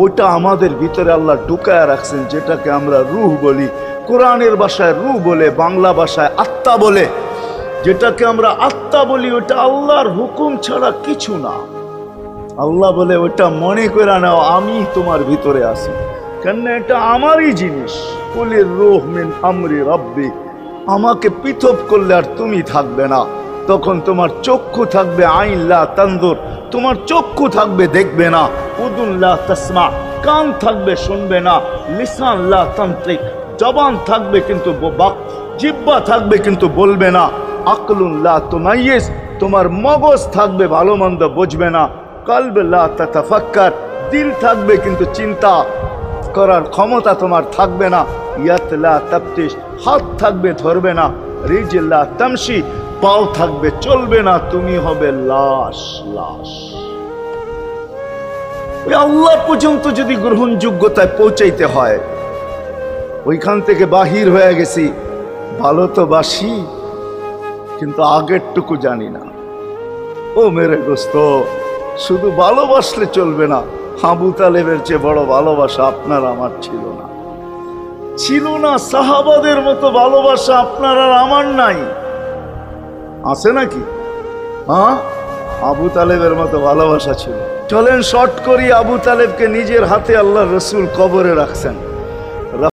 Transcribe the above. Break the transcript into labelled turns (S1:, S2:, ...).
S1: ওটা আমাদের ভিতরে আল্লাহ ঢুকায় রাখছেন, যেটাকে আমরা রূহ বলি। কোরআনের ভাষায় রূহ বলে, বাংলা ভাষায় আত্মা বলে। যেটাকে আমরা আত্মা বলি ওটা আল্লাহর হুকুম ছাড়া কিছু না। আল্লাহ বলে ওটা মনে করে নাও আমি তোমার ভিতরে আছি, কেন এটা আমারই জিনিস। কুলির রূহ মিন আমরি রাব্বি, আমাকে পৃথক করলে আর তুমি থাকবে না। তখন তোমার চক্ষু থাকবে আইন লা তানজুর, তোমার চক্ষু থাকবে দেখবে না। উদুন লা তাসমা, কান থাকবে শুনবে না। লিসান লা তানতিক, জবান থাকবে কিন্তু জিহ্বা থাকবে কিন্তু বলবে না। আকলুন লা তুমাইয়িজ, তোমার মগজ থাকবে ভালো মন্দ বুঝবে না। কলব লা তাতাফাক্কার, দিল থাকবে কিন্তু চিন্তা করার ক্ষমতা তোমার থাকবে না। ইয়াত লা তাফতিশ, হাত থাকবে ধরবে না। রিজল লা তামশি, পাও থাকবে চলবে না। তুমি হবে লাশ। লাশ ওই আল্লাহ পর্যন্ত যদি গ্রহণযোগ্যতায় পৌঁছাইতে হয়, ওইখান থেকে বাহির হয়ে গেছি। ভালো তো বাসি, কিন্তু আগেরটুকু জানি না। ও মেরে দোস্ত, শুধু ভালোবাসলে চলবে না। আবু তালেবের চেয়ে বড় ভালোবাসা আপনার আমার ছিল না, ছিল না। সাহাবাদের মতো ভালোবাসা আপনার আর আমার নাই। আছে নাকি? হ্যাঁ, আবু তালেবের মতো ভালোবাসা ছিল। চলেন শর্ট করি, আবু তালেবকে নিজের হাতে আল্লাহ রসুল কবরে রাখছেন।